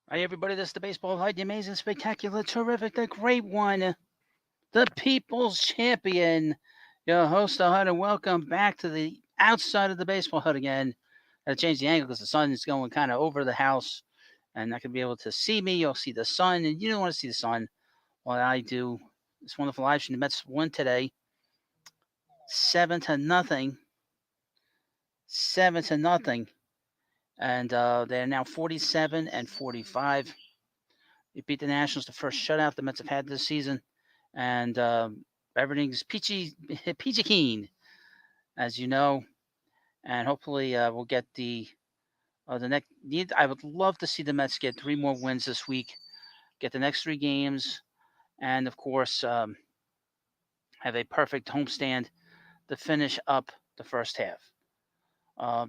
Hi, everybody. This is the Baseball Highlight, the amazing, spectacular, terrific, the great one, the People's Champion, your host, the Hut, and welcome back to the outside of the baseball hut again. I had to change the angle because the sun is going kind of over the house, and not going to be able to see me. You'll see the sun, and you don't want to see the sun. Well, I do. This wonderful live stream. The Mets won today, 7-0, 7-0, and they're now 47-45. They beat the Nationals, the first shutout the Mets have had this season, and everything's peachy keen, as you know. And hopefully, we'll get the next. I would love to see the Mets get three more wins this week, get the next three games, and of course, have a perfect homestand to finish up the first half.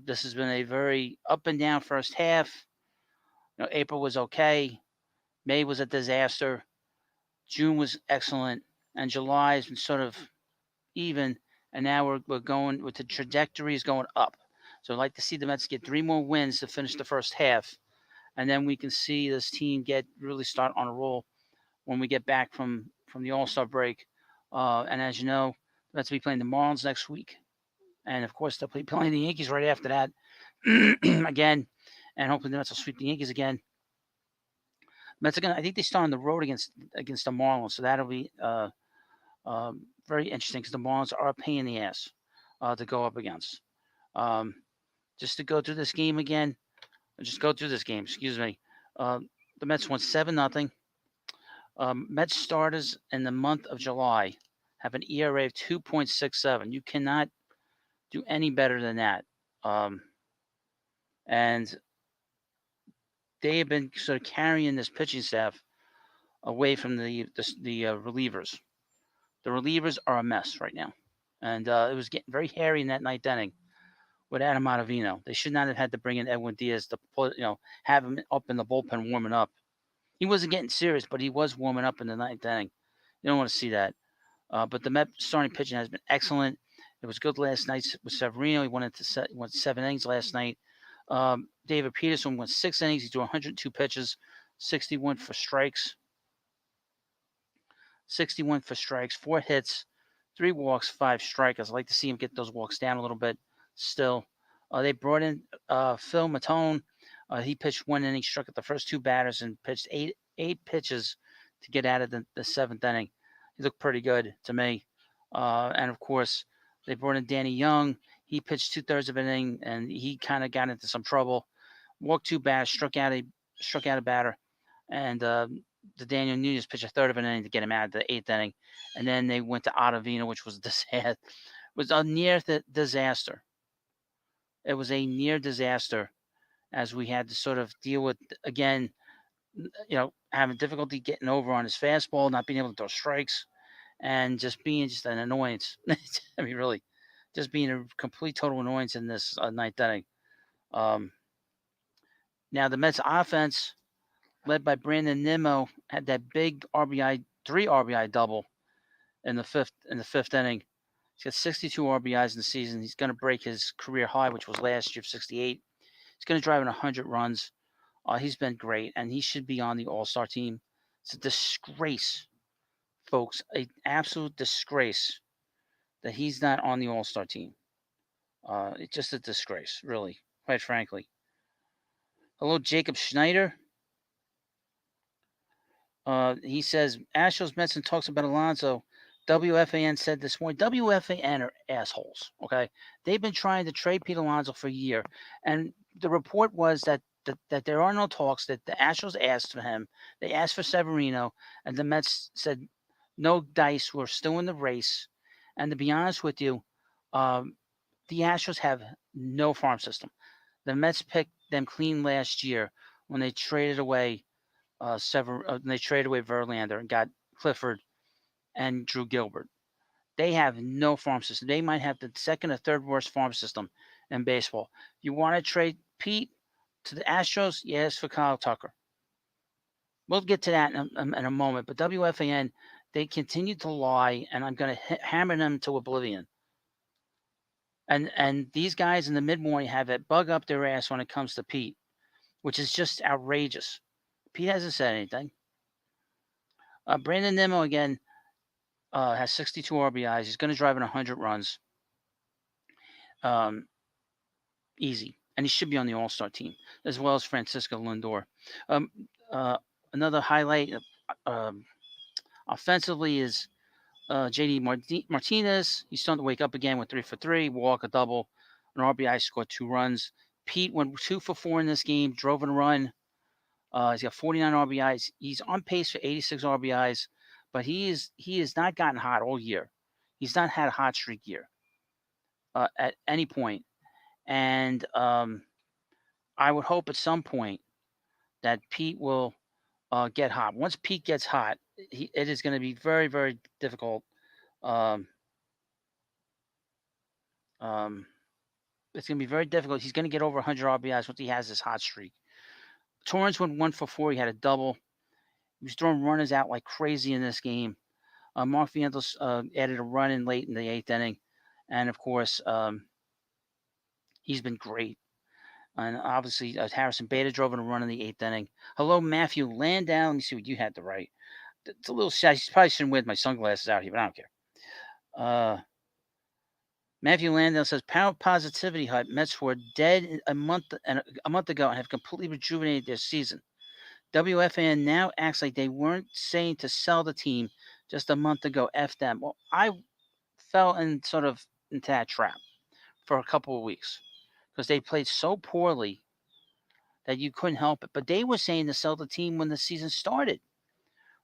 This has been a very up and down first half. April was okay. May was a disaster. June was excellent, and July has been sort of even, and now we're going with the trajectory is going up. So I'd like to see the Mets get three more wins to finish the first half, and then we can see this team get really start on a roll when we get back from the All Star break. And as you know, the Mets will be playing the Marlins next week, and of course they'll be playing the Yankees right after that again, and hopefully the Mets will sweep the Yankees again. Mets are gonna. I think they start on the road against the Marlins, so that'll be very interesting because the Marlins are a pain in the ass to go up against. Um, just to go through this game again, just go through this game. Excuse me. Uh, the Mets won 7-0. Mets starters in the month of July have an ERA of 2.67. You cannot do any better than that. Um, and they have been sort of carrying this pitching staff away from the relievers. The relievers are a mess right now, and it was getting very hairy in that ninth inning with Adam Ottavino. They should not have had to bring in Edwin Diaz to have him up in the bullpen warming up. He wasn't getting serious, but he was warming up in the ninth inning. You don't want to see that. But the Met starting pitching has been excellent. It was good last night with Severino. He went 7 innings last night. David Peterson went 6 innings. He threw 102 pitches, 61 for strikes, 4 hits, 3 walks, 5 strikeouts. I'd like to see him get those walks down a little bit still. They brought in Phil Matone. He pitched 1 inning, struck at the first two batters, and pitched eight pitches to get out of the seventh inning. He looked pretty good to me. And of course, they brought in Danny Young. He pitched 2/3 of an inning, and he kind of got into some trouble. Walked two batters, struck out a batter, and the Daniel Nunez pitched a third of an inning to get him out of the eighth inning, and then they went to Ottavino, which was was a near disaster. It was a near disaster as we had to sort of deal with again, having difficulty getting over on his fastball, not being able to throw strikes, and just being just an annoyance. I mean, really, just being a complete total annoyance in this ninth inning. Um, Now the Mets offense, led by Brandon Nimmo, had that big three RBI double in the fifth inning. He's got 62 RBIs in the season. He's going to break his career high, which was last year of 68. He's going to drive in 100 runs. He's been great, and he should be on the All-Star team. It's a disgrace, folks, an absolute disgrace that he's not on the All-Star team. It's just a disgrace, really, quite frankly. Hello, Jacob Schneider. He says, Astros Mets talks about Alonso. WFAN said this morning. WFAN are assholes, okay? They've been trying to trade Pete Alonso for a year. And the report was that there are no talks, that the Astros asked for him. They asked for Severino, and the Mets said, no dice, we're still in the race. And to be honest with you, the Astros have no farm system. The Mets picked them clean last year when they traded away they traded away Verlander and got Clifford and Drew Gilbert. They have no farm system. They might have the second or third worst farm system in baseball. You want to trade Pete to the Astros? Yes, for Kyle Tucker. We'll get to that in a moment. But WFAN, they continue to lie, and I'm going to hammer them to oblivion. And these guys in the mid morning have it bug up their ass when it comes to Pete, which is just outrageous. Pete hasn't said anything. Brandon Nimmo again has 62 RBIs. He's going to drive in 100 runs. Easy. And he should be on the All-Star team, as well as Francisco Lindor. Um, Another highlight offensively is J.D. Martinez. He's starting to wake up again with 3 for 3, walk, a double, an RBI, scored 2 runs. Pete went 2 for 4 in this game, drove and run. He's got 49 RBIs. He's on pace for 86 RBIs, but he has not gotten hot all year. He's not had a hot streak year at any point. And I would hope at some point that Pete will get hot. Once Pete gets hot, it is going to be very, very difficult. It's going to be very difficult. He's going to get over 100 RBIs once he has this hot streak. Torrance went 1 for 4. He had a double. He was throwing runners out like crazy in this game. Mark Vientos added a run in late in the 8th inning. And, of course, he's been great. And obviously, Harrison Beta drove in a run in the 8th inning. Hello, Matthew Landau. Let me see what you had to write. It's a little sad. I probably shouldn't wear my sunglasses out here, but I don't care. Matthew Landau says, "Power Positivity Hut. Mets were dead a month ago and have completely rejuvenated their season. WFAN now acts like they weren't saying to sell the team just a month ago. F them." Well, I fell into that trap for a couple of weeks because they played so poorly that you couldn't help it. But they were saying to sell the team when the season started.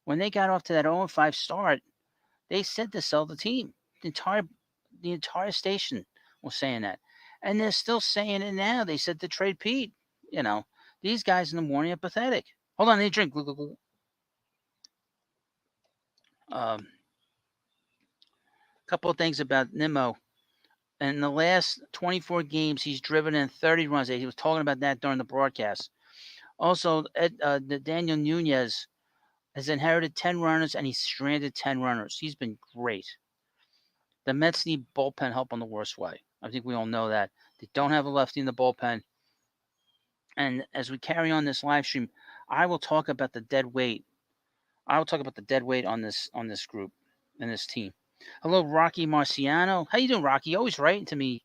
When they got off to that 0-5 start, they said to sell the team. The entire station was saying that. And they're still saying it now. They said to trade Pete. These guys in the morning are pathetic. Hold on, I need a drink. Couple of things about Nimmo. In the last 24 games, he's driven in 30 runs. He was talking about that during the broadcast. Also, Daniel Nunez has inherited 10 runners, and he's stranded 10 runners. He's been great. The Mets need bullpen help in the worst way. I think we all know that. They don't have a lefty in the bullpen. And as we carry on this live stream, I will talk about the dead weight. I will talk about the dead weight on this group and this team. Hello, Rocky Marciano. How you doing, Rocky? You always writing to me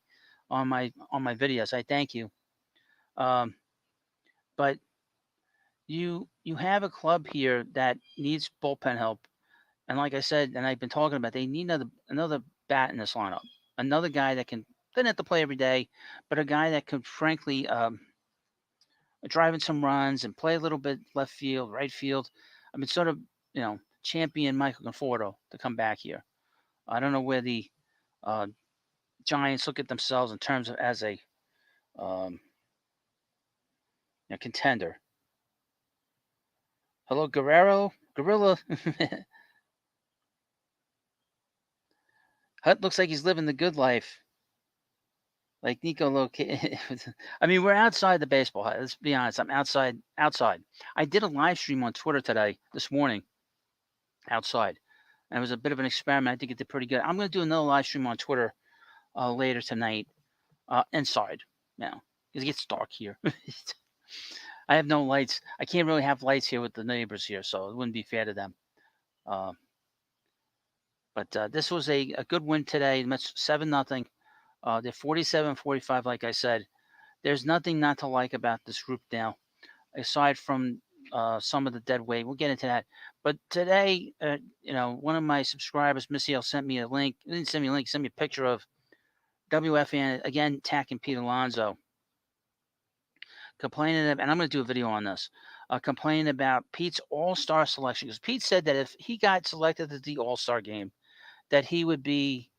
on my videos. I thank you. But you have a club here that needs bullpen help. And like I said, and I've been talking about, they need another bat in this lineup. Another guy that doesn't have to play every day, but a guy that could frankly drive in some runs and play a little bit left field, right field. I mean, champion Michael Conforto to come back here. I don't know where the Giants look at themselves in terms of as a contender. Hello, Guerrero. Gorilla. Hut looks like he's living the good life. Like Nico I mean, we're outside the baseball hut. Let's be honest. I'm outside. I did a live stream on Twitter this morning, outside. And it was a bit of an experiment. I think it did pretty good. I'm going to do another live stream on Twitter later tonight, inside now, because it gets dark here. I have no lights. I can't really have lights here with the neighbors here, so it wouldn't be fair to them. But this was a good win today. Mets 7-0. They're 47-45, like I said. There's nothing not to like about this group now, aside from some of the dead weight. We'll get into that. But today, one of my subscribers, Missy, sent me a link. He didn't send me a link. He sent me a picture of WFAN, again, attacking Pete Alonso. Complaining, and I'm going to do a video on this, complaining about Pete's All-Star selection. Because Pete said that if he got selected to the All-Star game, that he would be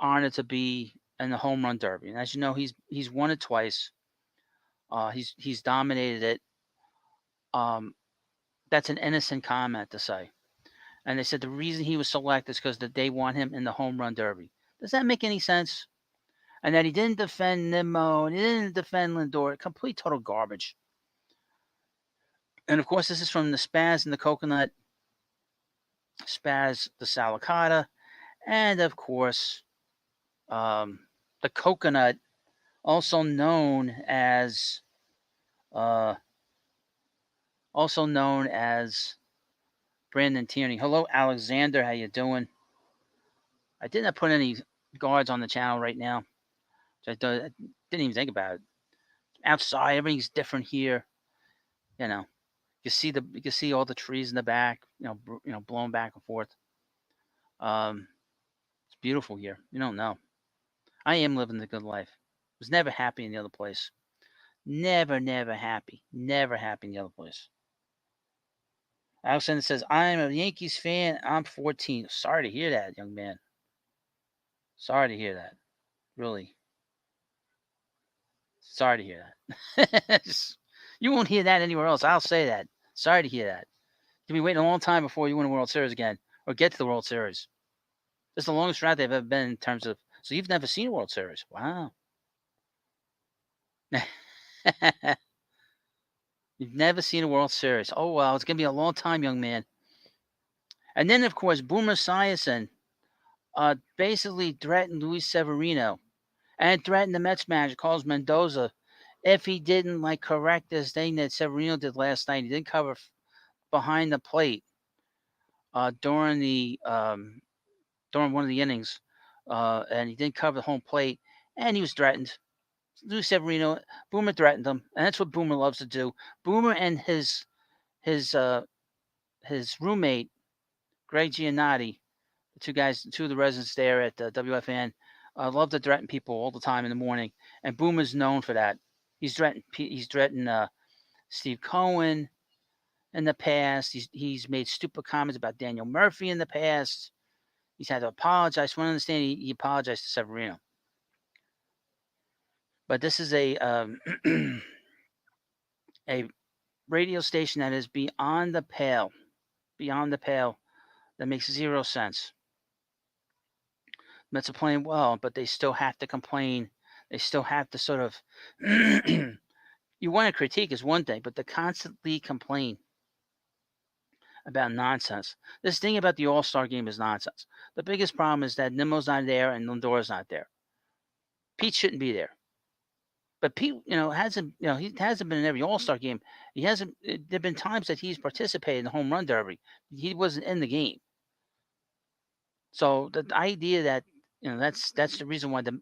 honored to be in the home run derby. And as you know, he's won it twice. He's dominated it. That's an innocent comment to say. And they said the reason he was selected is because they want him in the home run derby. Does that make any sense? And that he didn't defend Nimmo, and he didn't defend Lindor. Complete total garbage. And of course, this is from the Spaz and the Coconut, Spaz the Salicata, and of course, the Coconut, also known as also known as Brandon Tierney. Hello, Alexander. How you doing? I did not put any guards on the channel right now. I didn't even think about it. Outside, everything's different here. You know, you can see all the trees in the back. Blowing back and forth. It's beautiful here. You don't know. I am living the good life. Was never happy in the other place. Never happy. Never happy in the other place. Alexander says, I'm a Yankees fan. I'm 14. Sorry to hear that, young man. Sorry to hear that. Really. Sorry to hear that. You won't hear that anywhere else. I'll say that. Sorry to hear that. You'll be waiting a long time before you win a World Series again or get to the World Series. This is the longest drought they've ever been in terms of. So you've never seen a World Series. Wow. You've never seen a World Series. Oh, well, it's going to be a long time, young man. And then, of course, Boomer Esiason basically threatened Luis Severino and threatened the Mets manager, Carlos Mendoza, if he didn't correct this thing that Severino did last night. He didn't cover behind the plate during one of the innings, and he didn't cover the home plate, and he was threatened. Luis Severino, Boomer threatened him, and that's what Boomer loves to do. Boomer and his roommate Greg Giannotti, two of the residents there at WFAN, love to threaten people all the time in the morning, and Boomer's known for that. He's threatened Steve Cohen in the past. He's made stupid comments about Daniel Murphy in the past. He's had to apologize. From what I understand, he apologized to Severino. But this is a a radio station that is beyond the pale. That makes zero sense. Mets are playing well, but they still have to complain. They still have to sort of. You want to critique is one thing, but to constantly complain about nonsense. This thing about the All-Star game is nonsense. The biggest problem is that Nimmo's not there and Lindor's not there. Pete shouldn't be there. But Pete, hasn't been in every All-Star game. He hasn't. There've been times that he's participated in the home run derby. He wasn't in the game. So the idea that that's the reason why the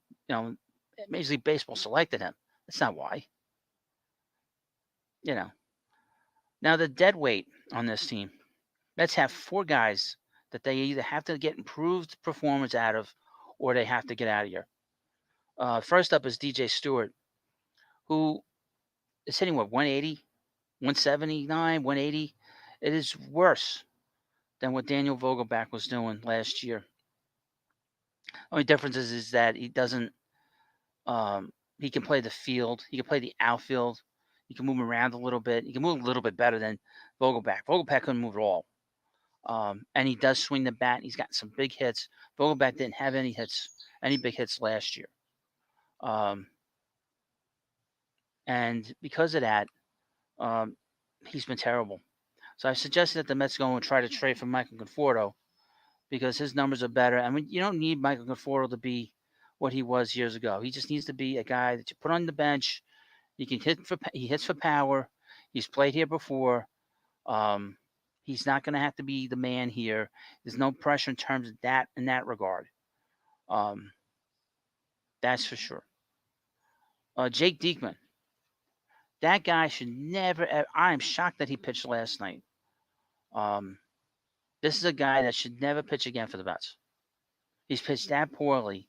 Major League Baseball selected him. That's not why. Now the dead weight on this team. Mets have 4 guys that they either have to get improved performance out of, or they have to get out of here. First up is DJ Stewart, who is hitting 180, 179, 180. It is worse than what Daniel Vogelback was doing last year. Only difference is that he doesn't. He can play the field. He can play the outfield. He can move around a little bit. He can move a little bit better than Vogelback. Vogelback couldn't move at all. And he does swing the bat. He's got some big hits. Vogelback didn't have any big hits last year. And because of that, he's been terrible. So I suggested that the Mets go and try to trade for Michael Conforto because his numbers are better. I mean, you don't need Michael Conforto to be what he was years ago. He just needs to be a guy that you put on the bench. He hits for power. He's played here before. He's not going to have to be the man here. There's no pressure in terms of that in that regard. That's for sure. Jake Diekman. That guy should never. I am shocked that he pitched last night. This is a guy that should never pitch again for the Mets. He's pitched that poorly,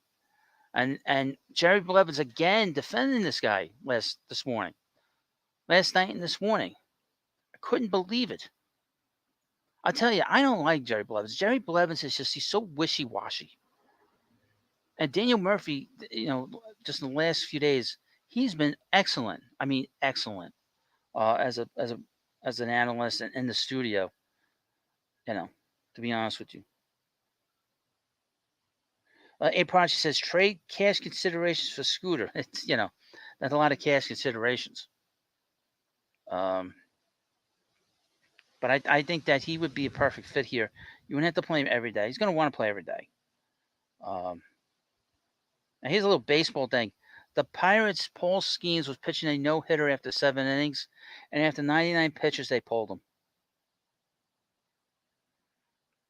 and Jerry Blevins again defending this guy last night and this morning. I couldn't believe it. I'll tell you, I don't like Jerry Blevins. Jerry Blevins he's so wishy-washy. And Daniel Murphy, just in the last few days, he's been excellent. I mean, excellent as an analyst in the studio. To be honest with you. A Project says trade cash considerations for Scooter. It's that's a lot of cash considerations. But I think that he would be a perfect fit here. You wouldn't have to play him every day. He's going to want to play every day. And here's a little baseball thing. The Pirates' Paul Skeens was pitching a no-hitter after 7 innings, and after 99 pitches, they pulled him.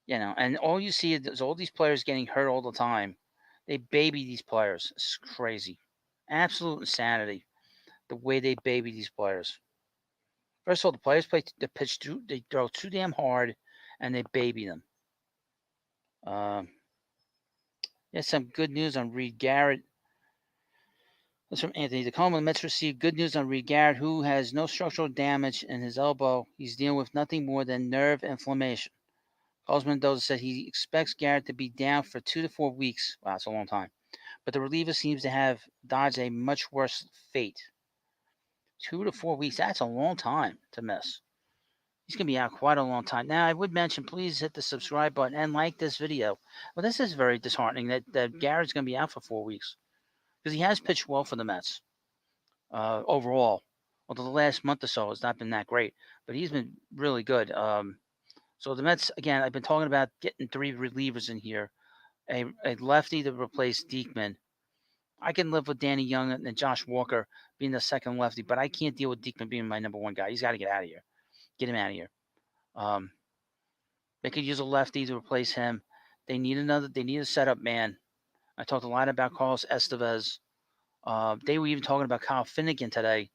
And all you see is all these players getting hurt all the time. They baby these players. It's crazy. Absolute insanity. The way they baby these players. First of all, the players they throw too damn hard, and they baby them. There's some good news on Reed Garrett. That's from Anthony Tacoma. The Mets received good news on Reed Garrett, who has no structural damage in his elbow. He's dealing with nothing more than nerve inflammation. Carlos Mendoza said he expects Garrett to be down for 2 to 4 weeks. Wow, that's a long time. But the reliever seems to have dodged a much worse fate. 2 to 4 weeks, that's a long time to miss. He's going to be out quite a long time. Now, I would mention, please hit the subscribe button and like this video. Well, this is very disheartening that Garrett's going to be out for 4 weeks. Because he has pitched well for the Mets overall. Although the last month or so has not been that great. But he's been really good. So the Mets, again, I've been talking about getting 3 relievers in here. A lefty to replace Diekman. I can live with Danny Young and Josh Walker being the second lefty, but I can't deal with Diekman being my number 1 guy. He's got to get out of here. Get him out of here. They could use a lefty to replace him. They need a setup man. I talked a lot about Carlos Estevez. They were even talking about Kyle Finnegan today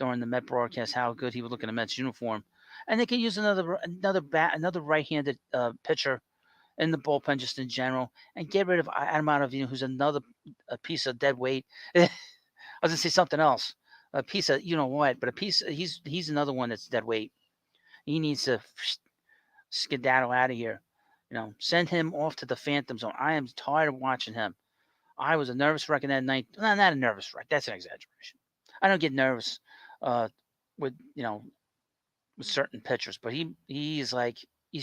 during the Met broadcast, how good he would look in a Mets uniform. And they could use another right-handed pitcher in the bullpen just in general, and get rid of Adam Ottavino, who's another piece of dead weight. I was gonna say something else, a piece of but a piece. He's another one that's dead weight. He needs to skedaddle out of here. Send him off to the Phantom Zone. I am tired of watching him. I was a nervous wreck in that night. No, not a nervous wreck. That's an exaggeration. I don't get nervous with with certain pitchers, but he's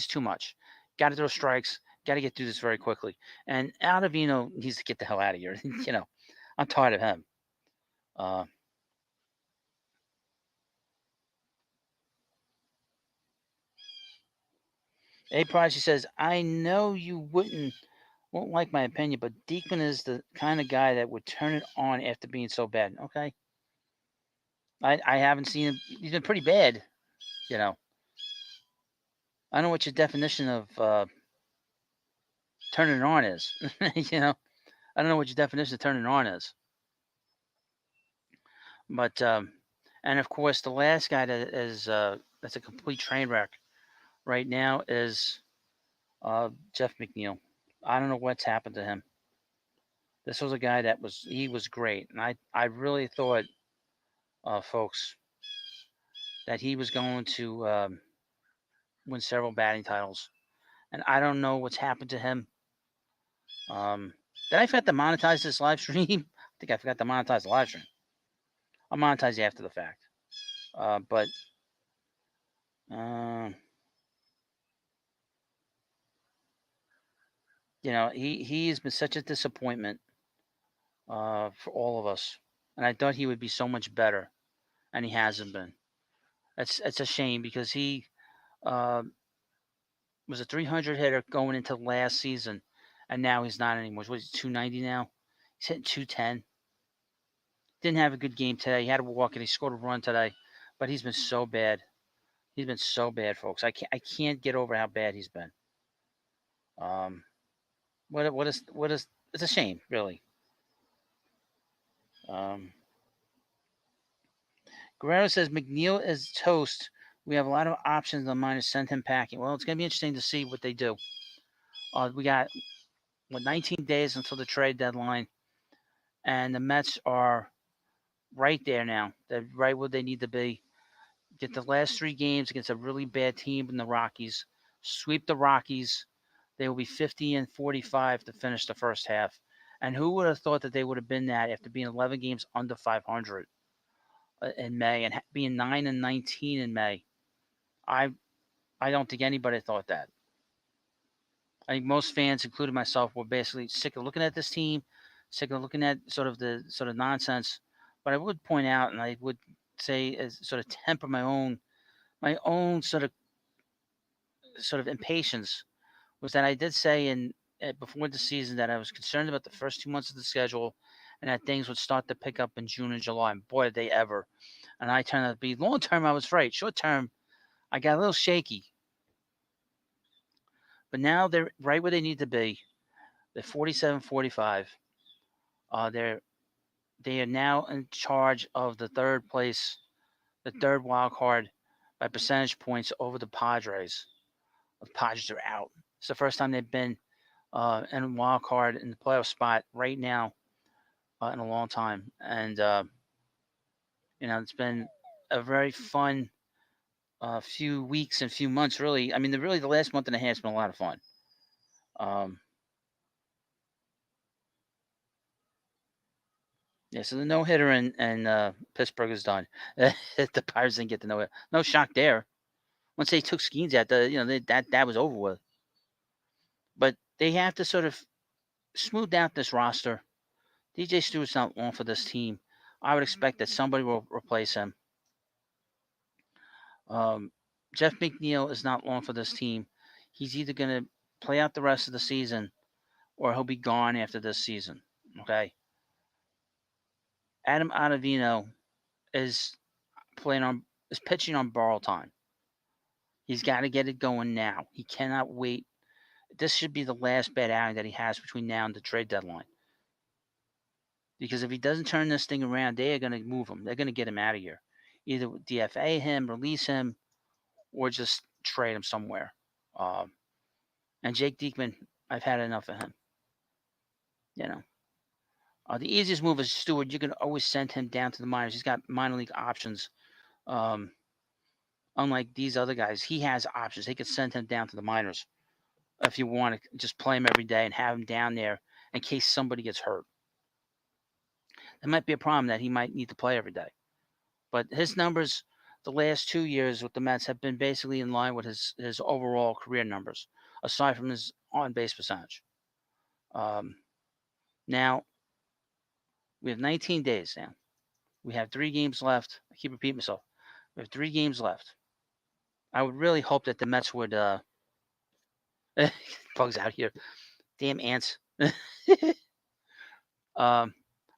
too much. Got to throw strikes. Got to get through this very quickly. And Ottavino needs to get the hell out of here. I'm tired of him. A Prodigy says, I know you won't like my opinion, but Diekman is the kind of guy that would turn it on after being so bad. Okay. I haven't seen him. He's been pretty bad. I don't know what your definition of turning it on is. I don't know what your definition of turning it on is. But and of course, the last guy that is that's a complete train wreck right now is Jeff McNeil. I don't know what's happened to him. This was a guy that was great, and I really thought, folks, that he was going to win several batting titles, and I don't know what's happened to him. Did I forget to monetize this live stream? I think I forgot to monetize the live stream. I'll monetize it after the fact. But he has been such a disappointment for all of us, and I thought he would be so much better, and he hasn't been. It's a shame because he was a 300 hitter going into last season, and now he's not anymore. What is he, 290 now? He's hitting 210. Didn't have a good game today. He had a walk and he scored a run today, but he's been so bad. He's been so bad, folks. I can't get over how bad he's been. What is it's a shame, really. Guerrero says McNeil is toast. We have a lot of options on mine to send him packing. Well, it's going to be interesting to see what they do. We got 19 days until the trade deadline, and the Mets are right there now. They're right where they need to be. Get the last 3 games against a really bad team in the Rockies. Sweep the Rockies. They will be 50-45 to finish the first half. And who would have thought that they would have been that after being 11 games under 500 in May and being 9-19 in May? I don't think anybody thought that. I think most fans, including myself, were basically sick of looking at this team, sick of looking at sort of nonsense. But I would point out, and I would say, as sort of temper my own sort of impatience, was that I did say before the season that I was concerned about the first 2 months of the schedule and that things would start to pick up in June and July. And boy, did they ever. And I turned out to be long term, I was right. Short term, I got a little shaky. But now they're right where they need to be. They're 47-45. They're they are now in charge of the third wild card by percentage points over the Padres. The Padres are out. It's the first time they've been in a wild card in the playoff spot right now in a long time, and it's been a very fun few weeks and few months. Really, I mean, the last month and a half has been a lot of fun. Um, yeah, so the no hitter in Pittsburgh is done. The Pirates didn't get the no hit. No shock there. Once they took Skeens out, that was over with. But they have to sort of smooth out this roster. DJ Stewart's not long for this team. I would expect that somebody will replace him. Um, Jeff McNeil is not long for this team. He's either going to play out the rest of the season or he'll be gone after this season. Okay. Adam Ottavino is pitching on borrowed time. He's got to get it going now. He cannot wait. This should be the last bad outing that he has between now and the trade deadline. Because if he doesn't turn this thing around, they are going to move him. They're going to get him out of here. Either DFA him, release him, or just trade him somewhere. And Jake Diekman, I've had enough of him. The easiest move is Stewart. You can always send him down to the minors. He's got minor league options. Unlike these other guys, he has options. They could send him down to the minors if you want to just play him every day and have him down there in case somebody gets hurt. That might be a problem that he might need to play every day. But his numbers the last 2 years with the Mets have been basically in line with his overall career numbers, aside from his on-base percentage. Now, we have 19 days now. We have 3 games left. I keep repeating myself. We have 3 games left. I would really hope that the Mets would bugs out here. Damn ants. I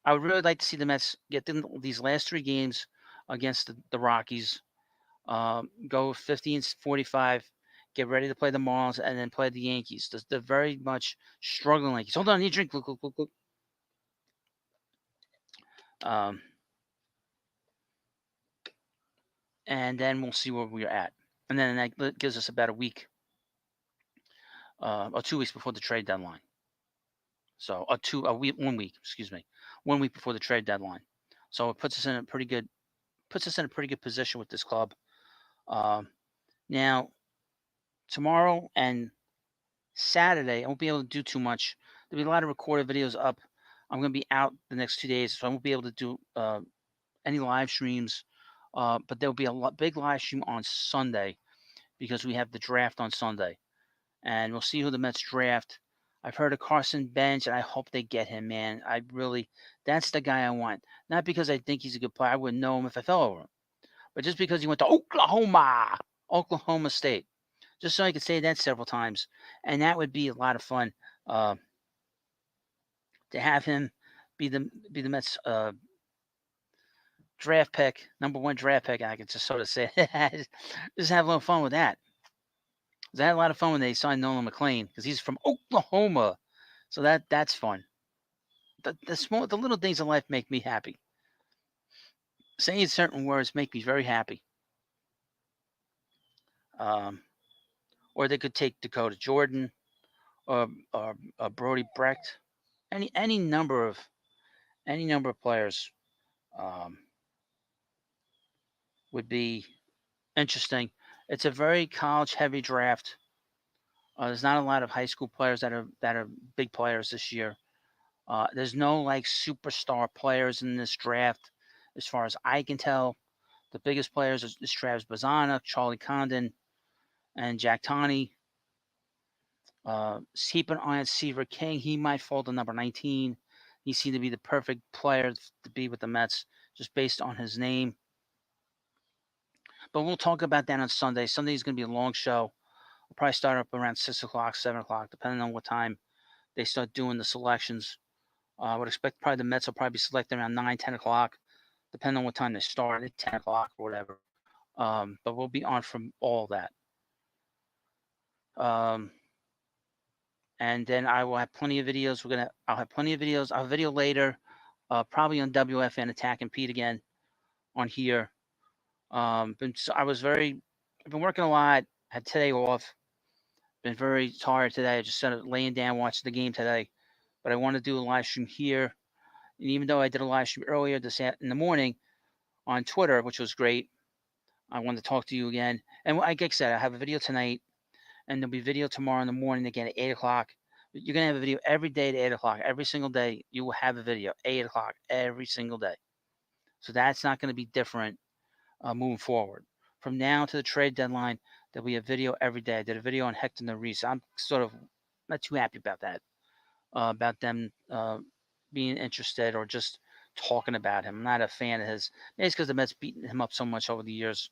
would really like to see the Mets get these last 3 games against the Rockies. Go 50-45. Get ready to play the Marlins and then play the Yankees. They're very much struggling Yankees. Hold on, I need a drink. Look. And then we'll see where we're at. And then that gives us about a week or 2 weeks before the trade deadline. So 1 week, excuse me, 1 week before the trade deadline. So it puts us in a pretty good position with this club. Now, tomorrow and Saturday, I won't be able to do too much. There'll be a lot of recorded videos up. I'm going to be out the next 2 days, so I won't be able to do any live streams. But there'll be a big live stream on Sunday because we have the draft on Sunday. And we'll see who the Mets draft. I've heard of Carson Bench, and I hope they get him, man. That's the guy I want. Not because I think he's a good player. I wouldn't know him if I fell over him. But just because he went to Oklahoma State. Just so I could say that several times. And that would be a lot of fun to have him be the Mets draft pick, number 1 draft pick. And I could just sort of say, just have a little fun with that. I had a lot of fun when they signed Nolan McLean because he's from Oklahoma. So that's fun. The little things in life make me happy. Saying certain words make me very happy. Or they could take Dakota Jordan or Brody Brecht. Any number of players would be interesting. It's a very college-heavy draft. There's not a lot of high school players that are big players this year. There's no like superstar players in this draft, as far as I can tell. The biggest players is Travis Bazana, Charlie Condon, and Jack Tani. Keep an eye on Seaver King. He might fall to number 19. He seemed to be the perfect player to be with the Mets, just based on his name. But we'll talk about that on Sunday. Sunday is going to be a long show. We'll probably start up around 6 o'clock, 7 o'clock, depending on what time they start doing the selections. I would expect probably the Mets will probably be selected around 9, 10 o'clock, depending on what time they start, at 10 o'clock or whatever. But we'll be on from all that. Um, and then I will have plenty of videos. I'll have plenty of videos. I'll have a video later, probably on WFAN attacking Pete again on here. I've been working a lot. Had today off. Been very tired today. I just started laying down watching the game today. But I want to do a live stream here. And even though I did a live stream earlier in the morning on Twitter, which was great, I wanted to talk to you again. And like I said, I have a video tonight, and there'll be video tomorrow in the morning again at 8 o'clock. You're going to have a video every day at 8 o'clock. Every single day, you will have a video, 8 o'clock, every single day. So that's not going to be different moving forward. From now to the trade deadline, there'll be a video every day. I did a video on Hector Neris. I'm sort of not too happy about that, about them being interested or just talking about him. I'm not a fan of his. Maybe it's because the Mets beaten him up so much over the years.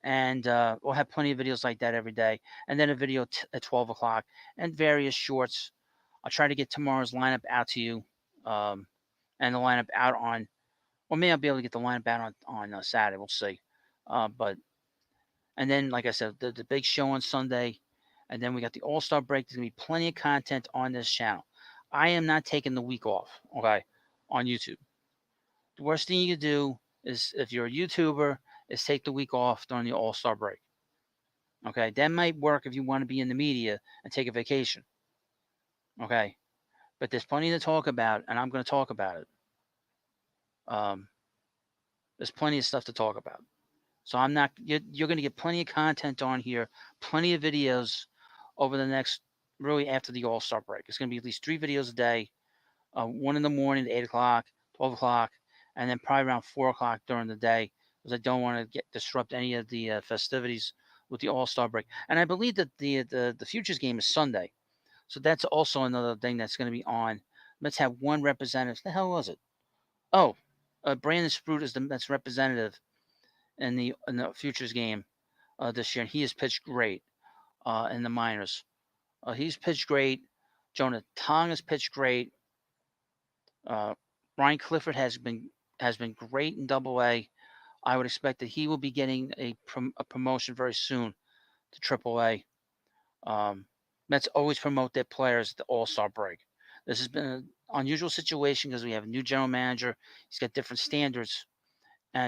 And we'll have plenty of videos like that every day. And then a video at 12 o'clock and various shorts. I'll try to get tomorrow's lineup out to you, and the lineup out on, or maybe I'll be able to get the lineup out on Saturday. We'll see. And then, like I said, the big show on Sunday. And then we got the All-Star break. There's going to be plenty of content on this channel. I am not taking the week off, okay, on YouTube. The worst thing you can do is, if you're a YouTuber, is take the week off during the All-Star break. Okay, that might work if you want to be in the media and take a vacation. Okay, but there's plenty to talk about, and I'm going to talk about it. There's plenty of stuff to talk about. So I'm not. You're going to get plenty of content on here, plenty of videos over the next, really after the All-Star break. It's going to be at least 3 videos a day. One in the morning at 8 o'clock, 12 o'clock, and then probably around 4 o'clock during the day, because I don't want to disrupt any of the festivities with the All-Star break. And I believe that the Futures game is Sunday, so that's also another thing that's going to be on. Let's have one representative. The hell was it? Oh, Brandon Sprout is the Mets representative in the Futures game this year, and he has pitched great in the minors. He's pitched great. Jonah Tong has pitched great. Ryan Clifford has been great in Double A. I would expect that he will be getting a promotion very soon to Triple A. Mets always promote their players at the All-Star break. This has been an unusual situation because we have a new general manager. He's got different standards,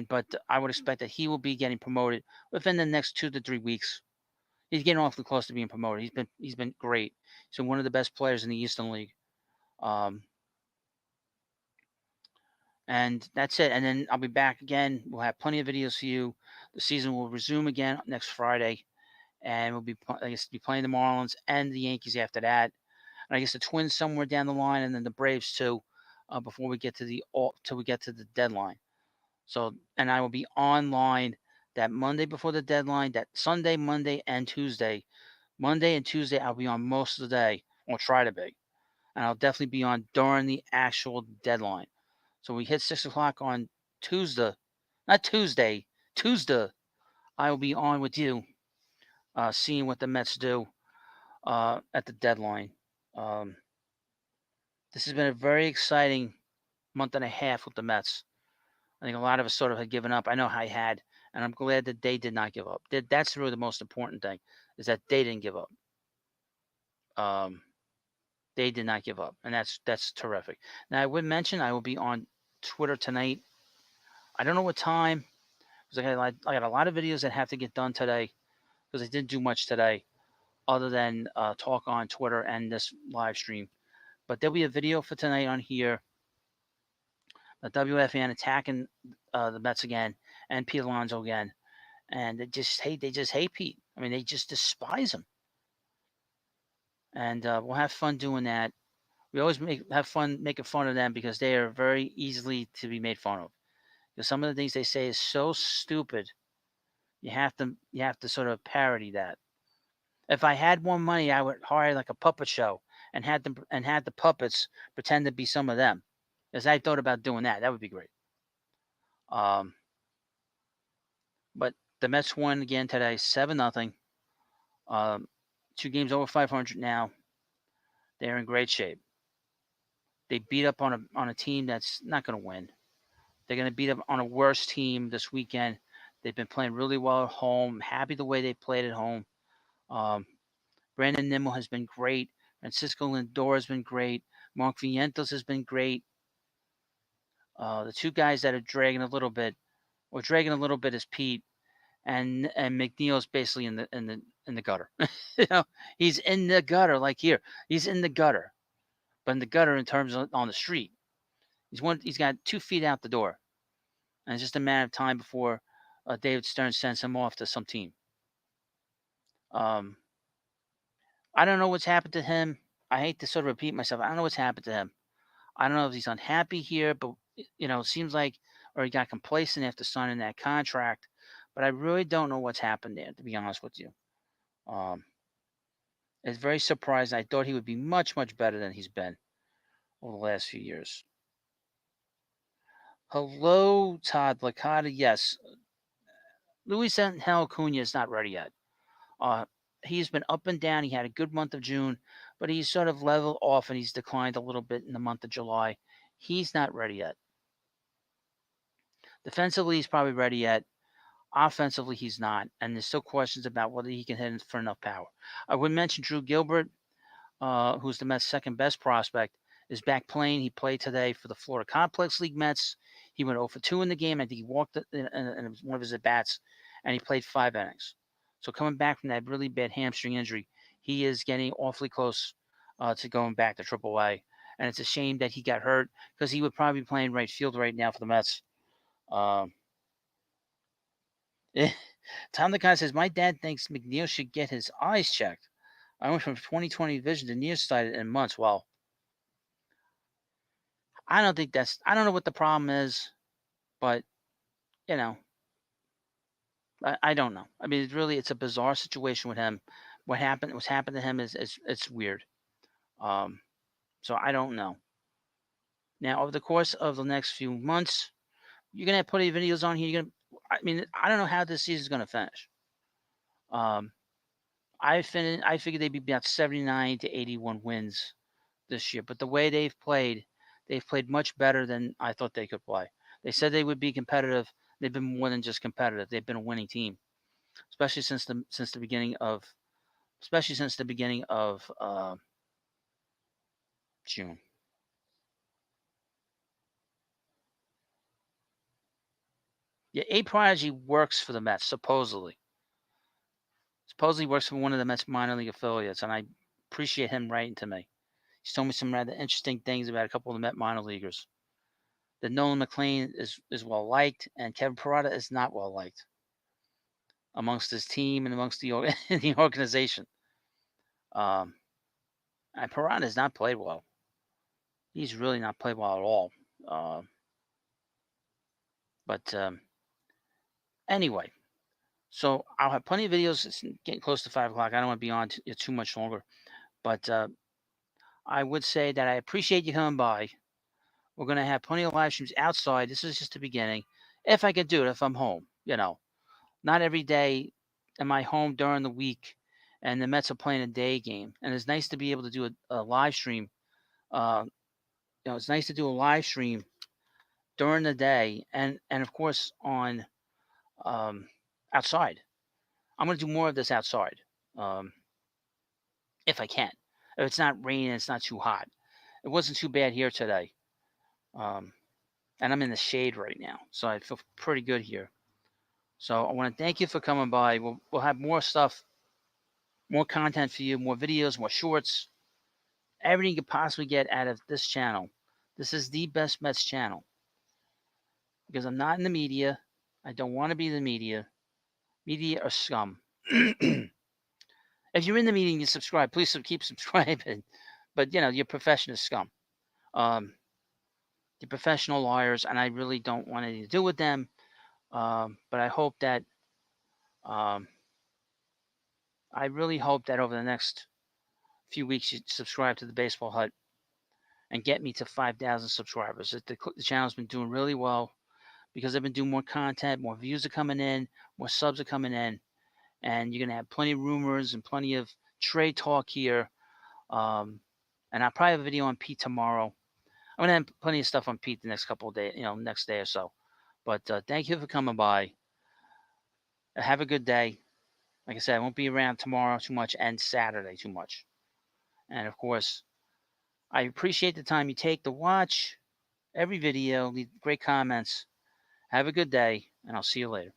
but I would expect that he will be getting promoted within the next 2 to 3 weeks. He's getting awfully close to being promoted. He's been great. He's been one of the best players in the Eastern League. And that's it. And then I'll be back again. We'll have plenty of videos for you. The season will resume again next Friday, and we'll be playing the Marlins and the Yankees after that. And I guess the Twins somewhere down the line, and then the Braves too, before we get to the deadline. So, and I will be online that Monday before the deadline, that Sunday, Monday, and Tuesday. Monday and Tuesday, I'll be on most of the day, or try to be. And I'll definitely be on during the actual deadline. So we hit 6 o'clock on Tuesday. Not Tuesday. Tuesday. I will be on with you, seeing what the Mets do at the deadline. This has been a very exciting month and a half with the Mets. I think a lot of us sort of had given up. I know I had, and I'm glad that they did not give up. That's really the most important thing, is that they didn't give up. They did not give up, and that's terrific. Now, I would mention I will be on Twitter tonight. I don't know what time, because I got a lot of videos that have to get done today, because I didn't do much today other than talk on Twitter and this live stream. But there'll be a video for tonight on here. The WFAN attacking the Mets again, and Pete Alonso again, and they just hate Pete. I mean, they just despise him. And we'll have fun doing that. We always have fun making fun of them, because they are very easily to be made fun of. Because some of the things they say is so stupid. You have to sort of parody that. If I had more money, I would hire like a puppet show and had the puppets pretend to be some of them. Because I thought about doing that. That would be great. But the Mets won again today, 7-0. 2 games over 500 now. They're in great shape. They beat up on a team that's not going to win. They're going to beat up on a worse team this weekend. They've been playing really well at home. Happy the way they played at home. Um, Brandon Nimmo has been great. Francisco Lindor has been great. Mark Vientos has been great. The two guys that are dragging a little bit, is Pete and McNeil's basically in the gutter. He's in the gutter like here. He's in the gutter, but in the gutter in terms of on the street. He's got 2 feet out the door, and it's just a matter of time before David Stern sends him off to some team. I don't know what's happened to him. I hate to sort of repeat myself. I don't know what's happened to him. I don't know if he's unhappy here, but it seems like, or he got complacent after signing that contract. But I really don't know what's happened there, to be honest with you. It's very surprising. I thought he would be much, much better than he's been over the last few years. Hello, Todd Licata. Yes, Luis Angel Acuna is not ready yet. He's been up and down. He had a good month of June, but he's sort of leveled off and he's declined a little bit in the month of July. He's not ready yet. Defensively, he's probably ready yet. Offensively, he's not. And there's still questions about whether he can hit for enough power. I would mention Drew Gilbert, who's the Mets' second best prospect, is back playing. He played today for the Florida Complex League Mets. He went 0 for 2 in the game. I think he walked in one of his at-bats, and he played 5 innings. So coming back from that really bad hamstring injury, he is getting awfully close to going back to AAA. And it's a shame that he got hurt because he would probably be playing right field right now for the Mets. Tom the guy says, my dad thinks McNeil should get his eyes checked. I went from 20/20 vision to nearsighted in months. Well, I don't know what the problem is, but, I don't know. I mean, it's a bizarre situation with him. What's happened to him is it's weird. So I don't know. Now, over the course of the next few months, you're gonna have plenty of videos on here. I don't know how this season's gonna finish. I figured they'd be about 79 to 81 wins this year, but the way they've played much better than I thought they could play. They said they would be competitive. They've been more than just competitive. They've been a winning team, especially since the beginning of June. Yeah, A Prodigy works for the Mets, supposedly. Supposedly works for one of the Mets minor league affiliates, and I appreciate him writing to me. He's told me some rather interesting things about a couple of the Met minor leaguers. That Nolan McLean is well liked, and Kevin Parada is not well liked amongst his team and amongst the the organization. And Parada has not played well. He's really not played well at all. But anyway, so I'll have plenty of videos. It's getting close to 5 o'clock. I don't want to be on too much longer. But I would say that I appreciate you coming by. We're going to have plenty of live streams outside. This is just the beginning. If I could do it, if I'm home, Not every day am I home during the week and the Mets are playing a day game. And it's nice to be able to do a live stream. It's nice to do a live stream during the day and of course on outside. I'm going to do more of this outside if I can. If it's not raining, it's not too hot. It wasn't too bad here today. And I'm in the shade right now, so I feel pretty good here. So I want to thank you for coming by. We'll have more stuff, more content for you, more videos, more shorts, everything you could possibly get out of this channel. This is the best Mets channel because I'm not in the media. I don't want to be the media. Media are scum. If you're in the media and you subscribe, please keep subscribing. But your profession is scum. You're professional liars, and I really don't want anything to do with them. But I hope that I really hope that over the next few weeks you subscribe to the Baseball Hut and get me to 5,000 subscribers. The channel's been doing really well because I've been doing more content, more views are coming in, more subs are coming in, and you're going to have plenty of rumors and plenty of trade talk here. And I'll probably have a video on Pete tomorrow. I'm gonna have plenty of stuff on Pete the next couple of days, next day or so. But thank you for coming by. Have a good day. Like I said, I won't be around tomorrow too much and Saturday too much. And of course, I appreciate the time you take to watch every video, leave great comments. Have a good day, and I'll see you later.